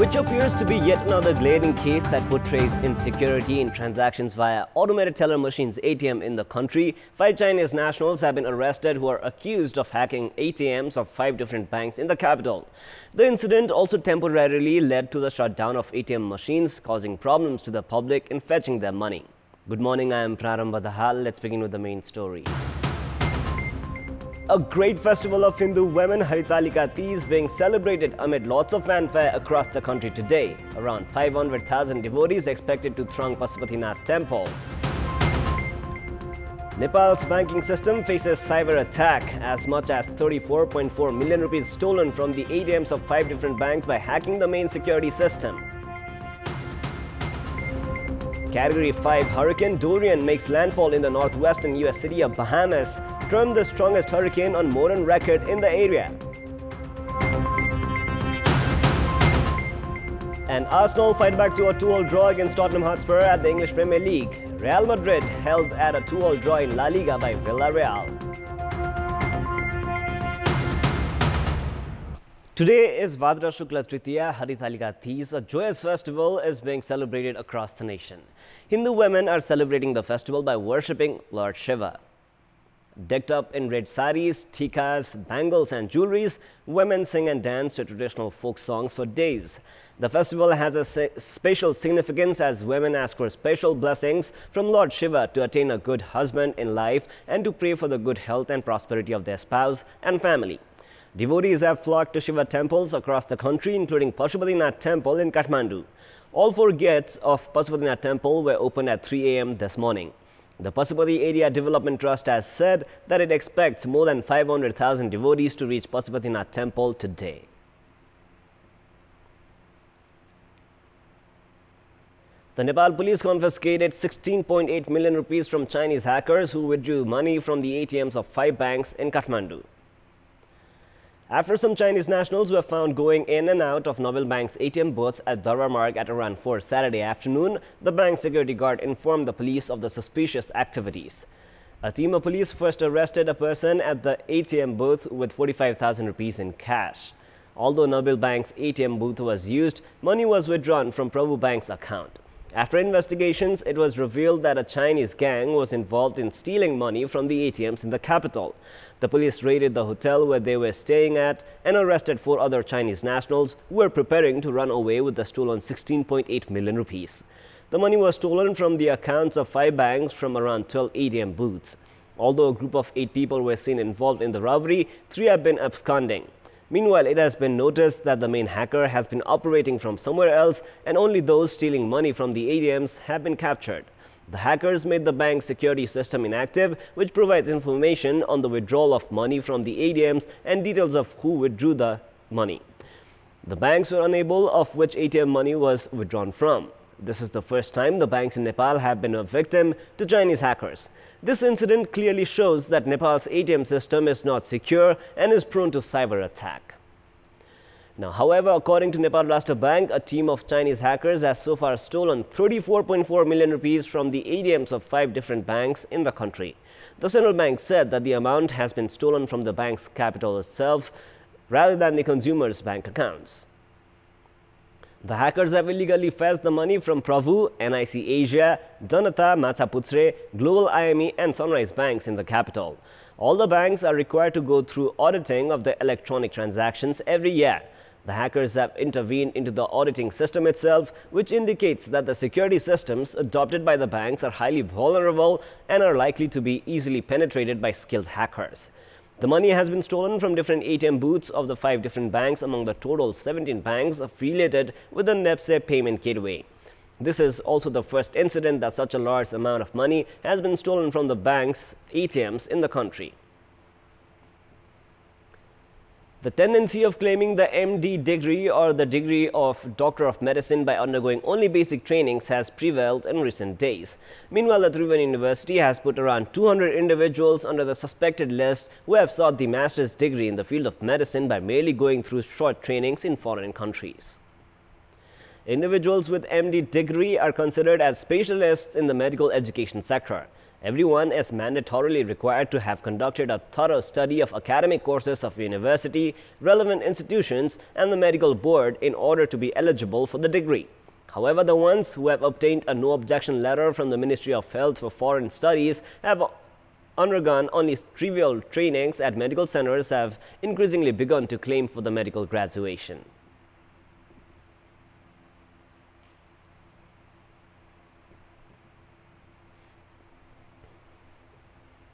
which appears to be yet another glaring case that portrays insecurity in transactions via automated teller machines ATM in the country. 5 Chinese nationals have been arrested who are accused of hacking ATMs of 5 different banks in the capital. The incident also temporarily led to the shutdown of ATM machines, causing problems to the public in fetching their money. Good morning, I am Prarambha Dahal. Let's begin with the main story. A great festival of Hindu women, Haritalika Teej, being celebrated amid lots of fanfare across the country today. Around 500,000 devotees expected to throng Pasupatinath temple. Nepal's banking system faces cyber attack. As much as 34.4 million rupees stolen from the ATMs of 5 different banks by hacking the main security system. Category 5 Hurricane Dorian makes landfall in the northwestern US city of Bahamas, termed the strongest hurricane on modern record in the area. And Arsenal fight back to a 2-all draw against Tottenham Hotspur at the English Premier League. Real Madrid held at a 2-all draw in La Liga by Villarreal. Today is Vadra Shukla Tritiya, Haritalika Teej. A joyous festival is being celebrated across the nation. Hindu women are celebrating the festival by worshipping Lord Shiva. Decked up in red saris, tikas, bangles and jewelries, women sing and dance to traditional folk songs for days. The festival has a special significance as women ask for special blessings from Lord Shiva to attain a good husband in life and to pray for the good health and prosperity of their spouse and family. Devotees have flocked to Shiva temples across the country, including Pasupatinath temple in Kathmandu. All 4 gates of Pasupatinath temple were opened at 3 a.m. this morning. The Pasupati Area Development Trust has said that it expects more than 500,000 devotees to reach Pasupatinath temple today. The Nepal police confiscated 16.8 million rupees from Chinese hackers who withdrew money from the ATMs of 5 banks in Kathmandu. After some Chinese nationals were found going in and out of Novel Bank's ATM booth at Darbar Marg at around 4 Saturday afternoon, the bank security guard informed the police of the suspicious activities. A team of police first arrested a person at the ATM booth with 45,000 rupees in cash. Although Novel Bank's ATM booth was used, money was withdrawn from Prabhu Bank's account. After investigations, it was revealed that a Chinese gang was involved in stealing money from the ATMs in the capital. The police raided the hotel where they were staying at and arrested 4 other Chinese nationals who were preparing to run away with the stolen 16.8 million rupees. The money was stolen from the accounts of 5 banks from around 12 ATM booths. Although a group of 8 people were seen involved in the robbery, 3 have been absconding. Meanwhile, it has been noticed that the main hacker has been operating from somewhere else and only those stealing money from the ATMs have been captured. The hackers made the bank's security system inactive, which provides information on the withdrawal of money from the ATMs and details of who withdrew the money. The banks were unable of which ATM money was withdrawn from. This is the first time the banks in Nepal have been a victim to Chinese hackers. This incident clearly shows that Nepal's ATM system is not secure and is prone to cyber attack. Now, however, according to Nepal Rashtra Bank, a team of Chinese hackers has so far stolen 34.4 million rupees from the ATMs of 5 different banks in the country. The central bank said that the amount has been stolen from the bank's capital itself rather than the consumers' bank accounts. The hackers have illegally fetched the money from Prabhu, NIC Asia, Janata, Machaputre, Global IME and Sunrise banks in the capital. All the banks are required to go through auditing of the electronic transactions every year. The hackers have intervened into the auditing system itself, which indicates that the security systems adopted by the banks are highly vulnerable and are likely to be easily penetrated by skilled hackers. The money has been stolen from different ATM booths of the 5 different banks among the total 17 banks affiliated with the NEPSE payment gateway. This is also the first incident that such a large amount of money has been stolen from the bank's ATMs in the country. The tendency of claiming the MD degree or the degree of Doctor of Medicine by undergoing only basic trainings has prevailed in recent days. Meanwhile, the Tribhuvan University has put around 200 individuals under the suspected list who have sought the master's degree in the field of medicine by merely going through short trainings in foreign countries. Individuals with MD degree are considered as specialists in the medical education sector. Everyone is mandatorily required to have conducted a thorough study of academic courses of university, relevant institutions, and the medical board in order to be eligible for the degree. However, the ones who have obtained a no objection letter from the Ministry of Health for Foreign Studies have undergone only trivial trainings at medical centers have increasingly begun to claim for the medical graduation.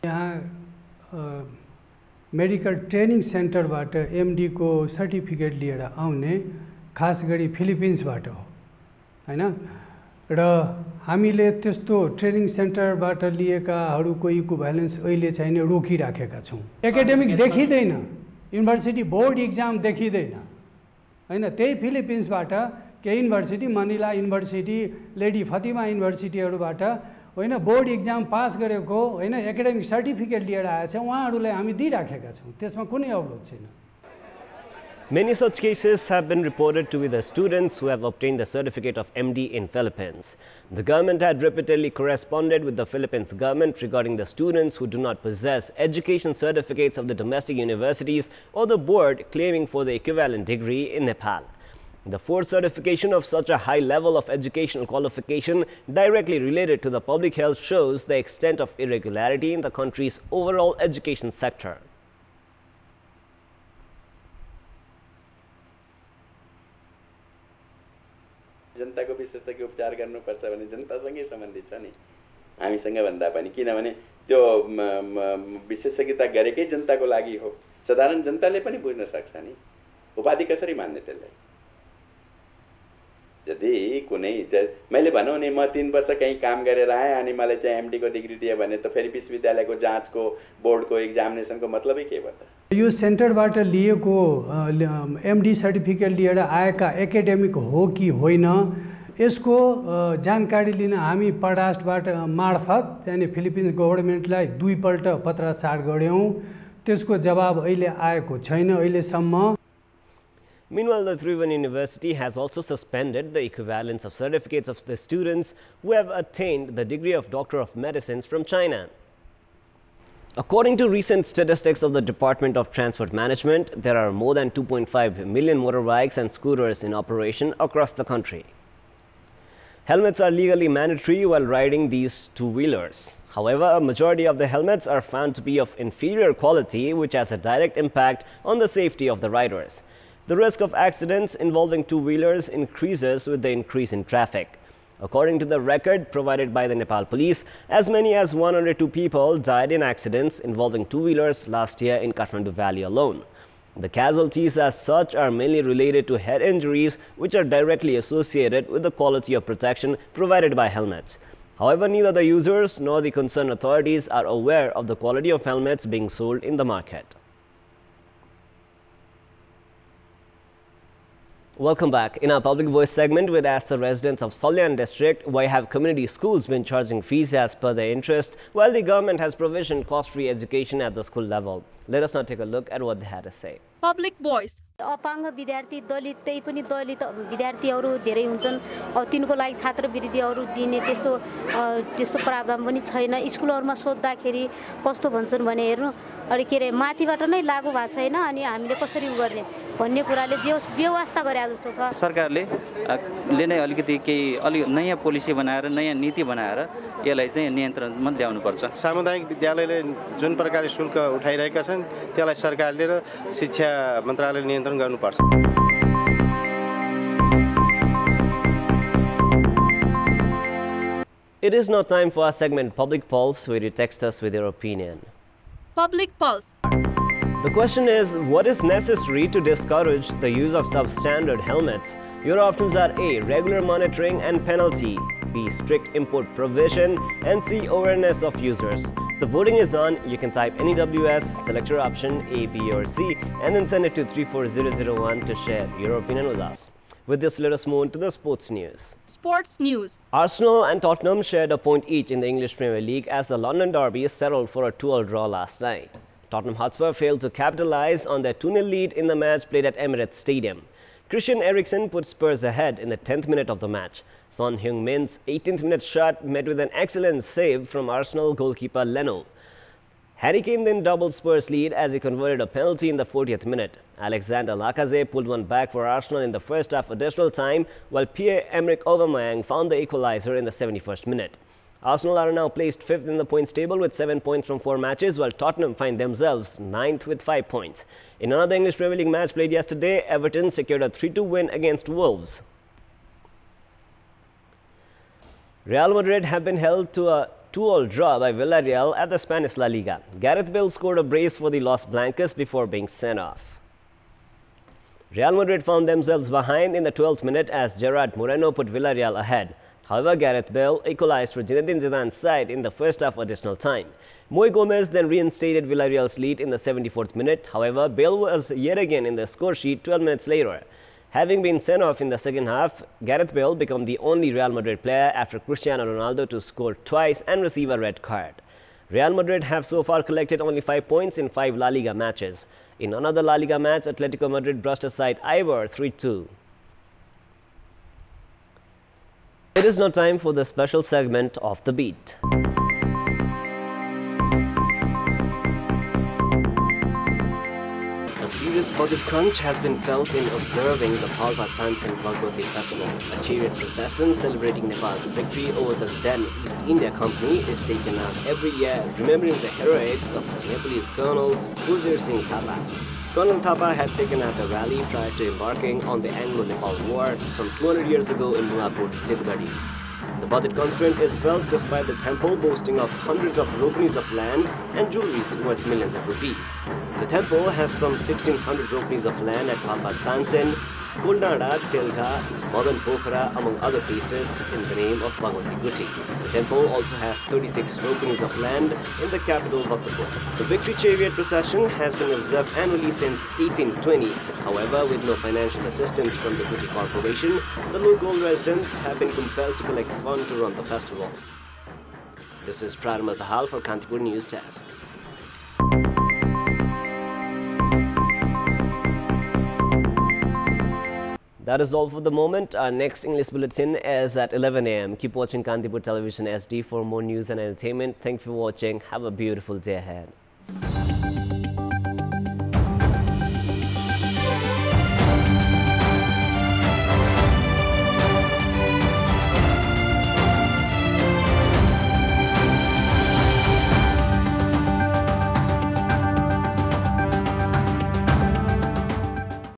यहाँ medical training सेन्टरबाट MD को certificate लिएर आउने खास गरी फिलिपिन्सबाट हो हैन र हामीले त्यस्तो training सेन्टरबाट लिएकाहरूको equivalence अहिले चाहिँ रोकिराखेका छौं। एकाडेमिक देखिदैन, युनिभर्सिटी बोर्ड एक्जाम देखिदैन हैन। त्यही फिलिपिन्सबाट के university, Manila university, lady Fatima युनिभर्सिटीहरुबाट होइन बोर्ड एक्जाम पास गरेको होइन एकाडेमिक सर्टिफिकेट लिएर आएछ, उहाँहरूलाई हामी दिइराखेका छौं, त्यसमा कुनै अवरोध छैन। Many such cases have been reported to be the students who have obtained the certificate of MD in Philippines. The government had repeatedly corresponded with the Philippines government regarding the students who do not possess education certificates of the domestic universities or the board claiming for the equivalent degree in Nepal. The forced certification of such a high level of educational qualification directly related to the public health shows the extent of irregularity in the country's overall education sector. जनताको विशेषज्ञ उपचार गर्नुपर्छ भने जनतासँगै सम्बन्धित छ नि, हामीसँग भन्दा पनि, किनभने त्यो विशेषज्ञता गरेकै जनताको लागि हो। साधारण जनताले पनि बुझ्न सक्छ नि उपाधि कसरी मान्ने त्यसलाई। यदि कुनै मैले भनौँ नि म 3 वर्ष कहीँ काम गरेर आएँ अनि मलाई चाहिँ एमडी को डिग्री दिए भने त फेरि विश्वविद्यालयको जाँचको बोर्डको एक्जामिनेसनको मतलबै के भयो त? यो सेन्टरबाट लिएको एमडी सर्टिफिकेट लिएर आएका एकाडेमिक हो कि होइन यसको जानकारी लिन हामी पराष्ट्रबाट मार्फत चाहिँ फिलिपिन्स गभर्नमेन्टलाई 2 पल्ट पत्राचार गर्यौं। त्यसको जवाब अहिले आएको छैन अहिलेसम्म। Meanwhile, the Tribhuvan University has also suspended the equivalence of certificates of the students who have attained the degree of Doctor of Medicine from China. According to recent statistics of the Department of Transport Management, there are more than 2.5 million motorbikes and scooters in operation across the country. Helmets are legally mandatory while riding these two-wheelers. However, a majority of the helmets are found to be of inferior quality, which has a direct impact on the safety of the riders. The risk of accidents involving two-wheelers increases with the increase in traffic. According to the record provided by the Nepal police, as many as 102 people died in accidents involving two-wheelers last year in Kathmandu Valley alone. The casualties as such are mainly related to head injuries, which are directly associated with the quality of protection provided by helmets. However, neither the users nor the concerned authorities are aware of the quality of helmets being sold in the market. Welcome back. In our Public Voice segment, we asked the residents of Salyan district why have community schools been charging fees as per their interest while the government has provisioned cost-free education at the school level. Let us now take a look at what they had to say. Public Voice. अपाङ्ग विद्यार्थी दलित त्यही पनि दलित विद्यार्थीहरू धेरै हुन्छन्। तिनको लागि छात्रवृत्तिहरू दिने त्यस्तो प्रावधान पनि छैन। स्कुलहरुमा सोध्दाखेरि कस्तो भन्छन् भने हेर्नु अनि के रे माथिबाट नै लागू भएको छैन अनि हामीले कसरी गर्ने भन्ने कुराले जे व्यवस्था गरे जस्तो छ। सरकारले नै अलिकति केही अलि नयाँ पोलिसी बनाएर नयाँ नीति बनाएर यसलाई चाहिँ नियन्त्रणमा ल्याउनु पर्छ। सामुदायिक विद्यालयले जुन प्रकारले शुल्क उठाइरहेका छन् त्यसलाई सरकारले र शिक्षा मन्त्रालयले नियन्त्रण गर्नुपर्छ। It is now time for our segment Public Pulse, where you text us with your opinion. Public Pulse. The question is, what is necessary to discourage the use of substandard helmets? Your options are A. Regular monitoring and penalty, B. Strict import provision, and C. Awareness of users. The voting is on. You can type any WS, select your option A, B or C, and then send it to 34001 to share your opinion with us. With this, let us move on to the sports news. Sports news. Arsenal and Tottenham shared a point each in the English Premier League as the London derby settled for a 2-2 draw last night. Tottenham Hotspur failed to capitalise on their 2-0 lead in the match played at Emirates Stadium. Christian Eriksen put Spurs ahead in the 10th minute of the match. Son Heung-min's 18th minute shot met with an excellent save from Arsenal goalkeeper Leno. Harry Kane then doubled Spurs' lead as he converted a penalty in the 40th minute. Alexander Lacazette pulled one back for Arsenal in the first half additional time, while Pierre-Emerick Aubameyang found the equalizer in the 71st minute. Arsenal are now placed 5th in the points table with 7 points from 4 matches, while Tottenham find themselves 9th with 5 points. In another English Premier League match played yesterday, Everton secured a 3-2 win against Wolves. Real Madrid have been held to a 2-2 draw by Villarreal at the Spanish La Liga. Gareth Bale scored a brace for the Los Blancos before being sent off. Real Madrid found themselves behind in the 12th minute as Gerard Moreno put Villarreal ahead. However, Gareth Bale equalized for Zinedine Zidane's side in the first half additional time. Moi Gomez then reinstated Villarreal's lead in the 74th minute. However, Bale was yet again in the score sheet 12 minutes later. Having been sent off in the second half, Gareth Bale became the only Real Madrid player after Cristiano Ronaldo to score twice and receive a red card. Real Madrid have so far collected only 5 points in 5 La Liga matches. In another La Liga match, Atletico Madrid brushed aside Eibar 3-2. It is now time for the special segment of The Beat. A serious budget crunch has been felt in observing the Palpa Tansen Bhagwati Festival. A chariot procession celebrating Nepal's victory over the then East India Company is taken out every year, remembering the heroics of Nepalese Colonel Gujir Singh Thapa. Colonel Thapa had taken out the rally prior to embarking on the Anglo-Nepal War some 200 years ago in Nugapur, Jitgadi. The budget constraint is felt despite the temple boasting of hundreds of ropenis of land and jewelries worth millions of rupees. The temple has some 1600 ropenis of land at Palpa Tansen, Kuldada, Telga, Madan Pokhara, among other places in the name of Bhagwati Guti. The temple also has 36 ropenis of land in the capital Bhaktapur. The victory chariot procession has been observed annually since 1820. However, with no financial assistance from the Guti Corporation, the local residents have been compelled to collect funds to run the festival. This is Pradmal Tahal for Kantipur News Desk. That is all for the moment. Our next English bulletin is at 11 a.m. Keep watching Kantipur Television SD for more news and entertainment. Thank you for watching. Have a beautiful day ahead.